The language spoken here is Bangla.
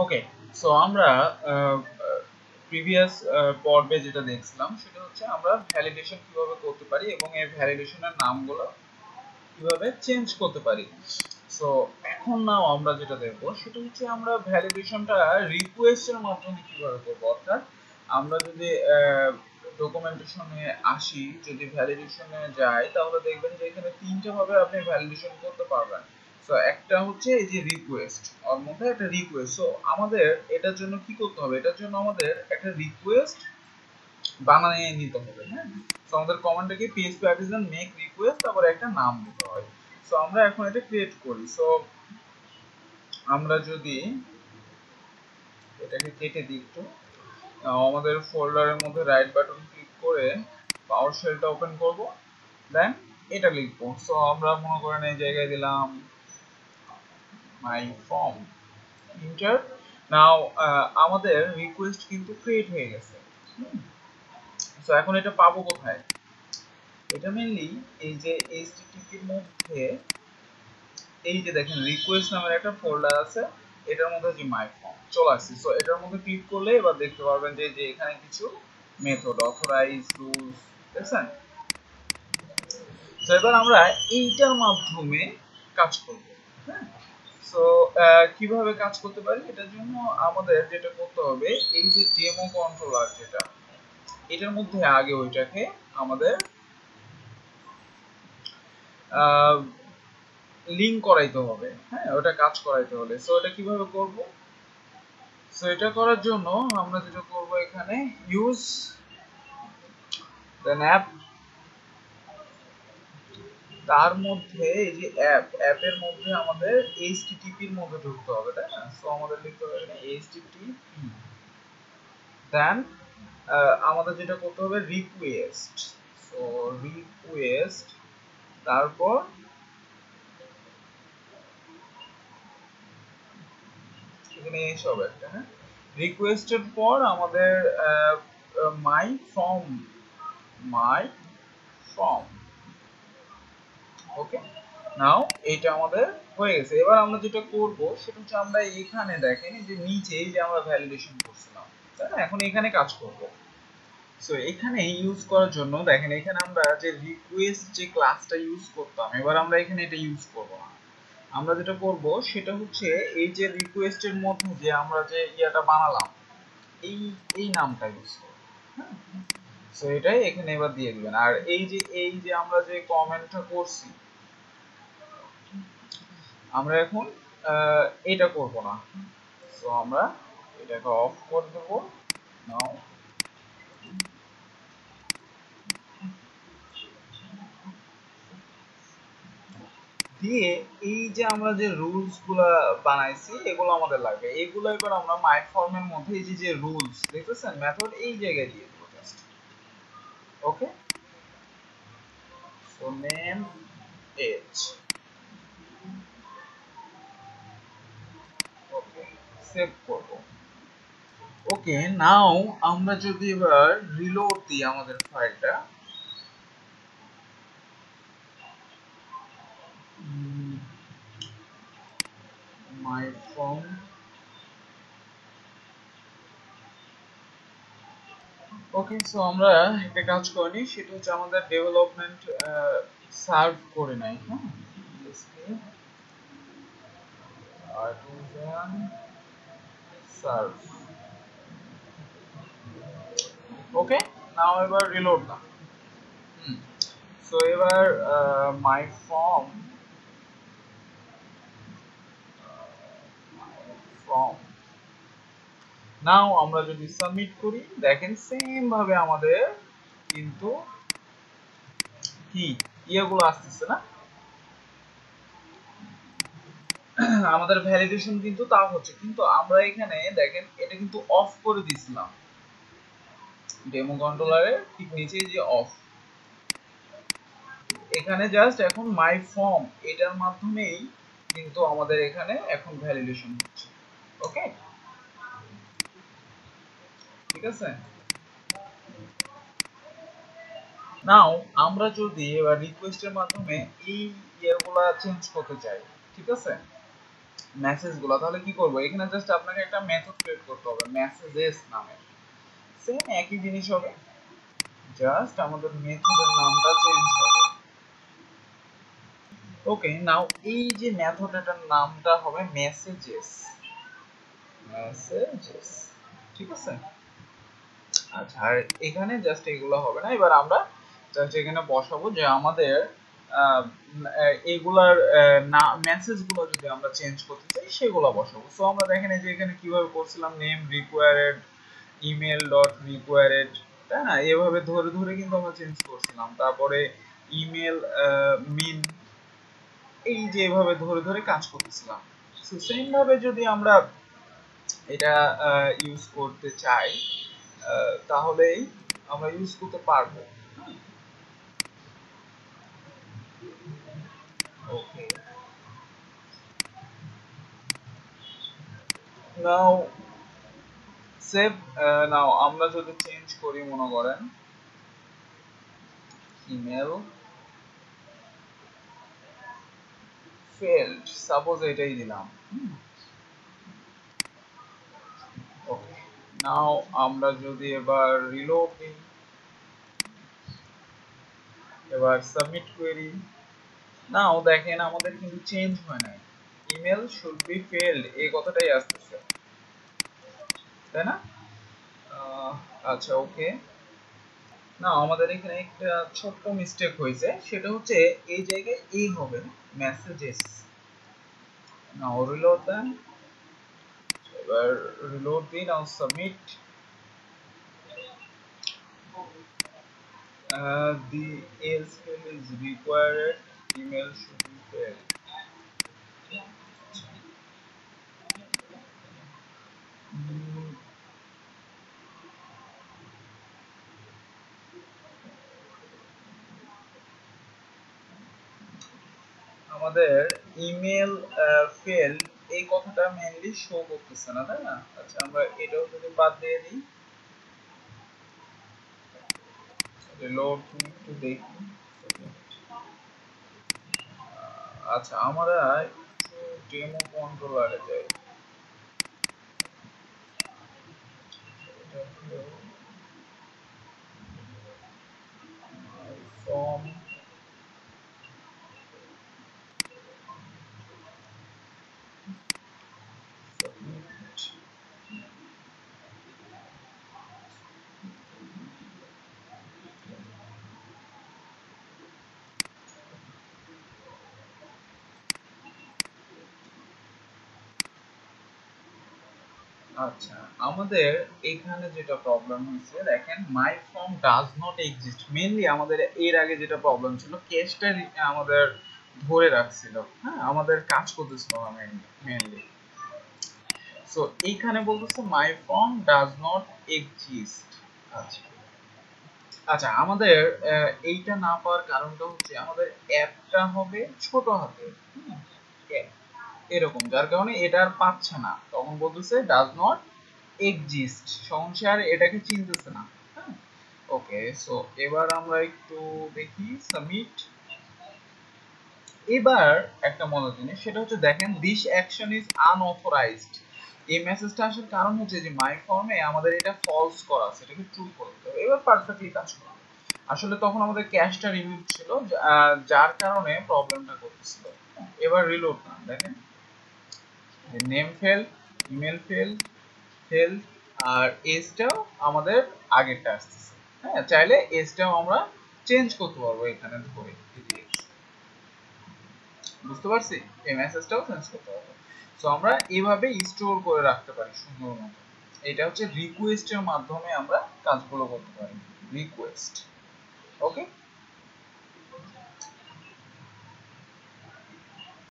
ওকে, সো আমরা প্রিভিয়াস পর্বে যেটা দেখছিলাম সেটা হচ্ছে আমরা ভ্যালিডেশন কিভাবে করতে পারি এবং এই ভ্যালিডেশনের নামগুলো কিভাবে চেঞ্জ করতে পারি। সো এখন নাও আমরা যেটা দেখবো সেটা হচ্ছে আমরা ভ্যালিডেশনটা রিকোয়েস্টের মাধ্যমে কিভাবে করবো। অর্থাৎ আমরা যদি ডকুমেন্টেশনে আসি, যদি ভ্যালিডেশনে যাই, তাহলে দেখবেন যে এখানে তিনটা ভাবে আপনি ভ্যালিডেশন করতে পারবেন। সো একটা হচ্ছে এই যে রিকোয়েস্ট, ওর মধ্যে একটা রিকোয়েস্ট। সো আমাদের এটার জন্য কি করতে হবে, এটার জন্য আমাদের একটা রিকোয়েস্ট বানিয়ে নিতে হবে। হ্যাঁ, সো আমাদের কমান্ডটা কি পিএইচপি আর্টিজান মেক রিকোয়েস্ট, তারপরে একটা নাম দিতে হয়। সো আমরা এখন এটা ক্রিয়েট করি। সো আমরা যদি এটাকে কেটে দিই একটু, আমাদের ফোল্ডারের মধ্যে রাইট বাটন ক্লিক করে পাওয়ার শেলটা ওপেন করব, দেন এটা লিখবো। সো আমরা মনে করেন এই জায়গায় দিলাম মাই ফর্ম, এন্টার। নাও আমাদের রিকোয়েস্ট কিন্তু ক্রিয়েট হয়ে গেছে। সো এখন এটা পাবো কোথায়? এটা মেইনলি এই যে এইচটিটিপি এর মধ্যে এই যে দেখেন রিকোয়েস্ট নামের একটা ফোল্ডার আছে, এটার মধ্যে যে মাই ফর্ম চলে আসছে। সো এটার মধ্যে ক্লিক করলে এবার দেখতে পারবেন যে যে এখানে কিছু মেথড, অথরাইজ, রুলস, দেখছেন? সো এবার আমরা এইটার মাধ্যমে কাজ করব। হ্যাঁ, সো কিভাবে কাজ করতে পারি, এটার জন্য আমাদের যেটা করতে হবে, এই যে ডেমো কন্ট্রোলার যেটা, এটার মধ্যে আগে ওইটাকে আমাদের লিংক করাইতে হবে। হ্যাঁ, ওটা কাজ করাইতে হলে সো এটা কিভাবে করব? সো এটা করার জন্য আমরা যেটা করব, এখানে ইউজ দেন অ্যাপ, তার মধ্যে এই যে অ্যাপের মধ্যে আমাদের এইচটিটিপি এর মধ্যে ঢুকতে হবে, তাই না? সো আমাদের লিখতে হবে এখানে এইচটিটিপি, দেন আমাদের যেটা করতে হবে রিকোয়েস্ট। সো রিকোয়েস্ট, তারপর এখানে এসব একটা, হ্যাঁ, রিকোয়েস্টের পর আমাদের মাই ফর্ম, মাই ফর্ম। ওকে, নাও এটা আমাদের হয়ে গেছে। এবার আমরা যেটা করব সেটা হচ্ছে আমরা এখানে দেখেন যে নিচে যে আমরা ভ্যালিডেশন করছিলাম, তাই না? এখন এখানে কাজ করব। সো এখানে ইউজ করার জন্য দেখেন এখানে আমরা যে রিকোয়েস্ট যে ক্লাসটা ইউজ করতাম, এবার আমরা এখানে এটা ইউজ করব না। আমরা যেটা করব সেটা হচ্ছে এই যে রিকোয়েস্টের মধ্যে যে আমরা যে ইয়াটা বানালাম, এই এই নামটা ইউজ করব। হ্যাঁ, সো এটাই এখানে এবার দিয়ে দিবেন। আর এই যে আমরা যে কমেন্টটা করছি, আমরা এখন এটা করব না। সো আমরা এটাকে অফ করে দেব। নাও দিয়ে এই যে আমরা যে রুলস গুলা বানাইছি এগুলো আমাদের লাগবে। এগুলো এবার আমরা মাই ফর্মের মধ্যে এই যে যে রুলস দেখতেছেন মেথড, এই জায়গায় দিয়ে দেব জাস্ট। ওকে, সো নেম এজ, ওকে, সেভ করব। ওকে, নাও আমরা যদি এবার রিলোড দিই আমাদের ফাইলটা, মাই ফর্ম, ওকে, সো আমরা একটা কাজ করিনি, সেটা হচ্ছে আমাদের ডেভেলপমেন্ট সার্ভ করে নাই। হ্যাঁ, আর্টিজান সার্ভ। ওকে, নাও এবার রিলোড দাও। সো এবার মাই ফর্ম, ফর্ম, নাও আমরা যদি সাবমিট করি দেখেন সেম ভাবে আমাদের কিন্তু কি ইয়েগুলো আসতেছে না, আমাদের ভ্যালিডেশন কিন্তু তাও হচ্ছে, কিন্তু আমরা এখানে দেখেন এটা কিন্তু অফ করে দিয়েছিলাম ডেমো কন্ট্রোলারের ঠিক নিচে যে অফ, এখানে জাস্ট এখন মাই ফর্ম এটার মাধ্যমেই কিন্তু আমাদের এখানে এখন ভ্যালিডেশন হচ্ছে। ওকে, ঠিক আছে। নাও আমরা যদি এবার রিকোয়েস্টের মাধ্যমে এই ইয়ারগুলা চেঞ্জ করতে চাই, ঠিক আছে, মেসেজগুলো, তাহলে কি করব, এখানে জাস্ট আপনাকে একটা মেথড ক্রিয়েট করতে হবে মেসেজেস নামে। সেম একই জিনিস হবে, জাস্ট আমাদের মেথডের নামটা চেঞ্জ হবে। ওকে, নাও এই যে মেথড এটার নামটা হবে মেসেজেস, মেসেজেস, ঠিক আছে। আচ্ছা, আর এখানে জাস্ট এগুলো হবে না, এবার আমরা জাস্ট এখানে বসাবো যে আমাদের এগুলার না মেসেজগুলো যদি আমরা চেঞ্জ করতে চাই সেগুলো বসাবো। সো আমরা দেখেন এই যে এখানে কিভাবে করছিলাম, name required, email dot required, তাই না, এভাবে ধরে ধরে কিন্তু আমরা চেঞ্জ করছিলাম। তারপরে ইমেল মিন, এই যে এভাবে ধরে ধরে কাজ করতেছিলাম। সো সেম ভাবে যদি আমরা এটা ইউজ করতে চাই তাহলেই আমরা ইউজ করতে পারবো। ওকে, নাও সেভ, নাও আমরা যদি চেঞ্জ করি, মনে করেন ইমেল ফেল্ড, সাপোজ এটাই দিলাম। ওকে, নাও আমরা যদি এবার রিলোড দিই, এবার সাবমিট কোয়েরি, নাও দেখেন আমাদের কিন্তু চেঞ্জ হয় নাই, ইমেল শুড বি ফেল্ড এই কথাটাই আসতেছে, তাই না? আচ্ছা, ওকে, না আমাদের এখানে একটা ছোট্ট মিস্টেক হয়েছে, সেটা হচ্ছে এই জায়গায় এই হবে মেসেজেস। নাও রিলোড দেন, এবার রিলোড দিন, নাও submit, the else field is required, email should be filled. আমাদের ইমেল ফেল্ড এই কথাটা মেইনলি শো করতেছে না, তাই না? আচ্ছা, আমরা এটাও যদি বাদ দিয়ে দিই, রিলোড একটু দেখি। আচ্ছা, আমরা একটু ডেমো কন্ট্রোলারে যাই, ফর্ম, আচ্ছা, আমাদের এখানে যেটা প্রবলেম হয়েছে দেখেন, my form does not exist, mainly আমাদের এর আগে যেটা প্রবলেম ছিল, কেসটা আমাদের ধরে রাখছিল, হ্যাঁ, আমাদের কাজ করতেছিল না মেইনলি। সো এইখানে বলতেছে মাই ফর্ম ডাজ নট এক্সিস্ট। আচ্ছা, আচ্ছা, আমাদের এইটা না পাওয়ার কারণটা হচ্ছে আমাদের অ্যাপটা হবে ছোট হাতে, এরকম, যার কারণে এটা আর পাচ্ছে না, তখন বলতেছে ডাজ নট এক্সিস্ট, সংসার এটাকে চিনতেছে না। হ্যাঁ, ওকে, সো এবার আমরা একটু দেখি সাবমিট। এবার একটা মজার জিনিস, সেটা হচ্ছে দেখেন দিস অ্যাকশন ইজ আনঅথরাইজড, এই মেসেজটা আসার কারণ হচ্ছে যে মাই ফর্মে আমাদের এটা ফলস করা আছে, এটাকে ট্রু করতে হবে, এবার পারফেক্টলি কাজ করবে। আসলে তখন আমাদের ক্যাশটা রিমুভ ছিল, যার কারণে প্রবলেমটা করতেছিল। এবার রিলোড না, দেখেন name fail, email fail, fail, আর এজটাও আমাদের আগেরটা আসতেছে। হ্যাঁ, চাইলে এজটাও আমরা চেঞ্জ করতে পারবো এখানে ধরে, বুঝতে পারছি, এই মেসেজটাও চেঞ্জ করতে পারবো। সো আমরা এইভাবে স্টোর করে রাখতে পারি সুন্দর মতো। এটা হচ্ছে রিকোয়েস্টের মাধ্যমে আমরা কাজগুলো করতে পারি, রিকোয়েস্ট। ওকে,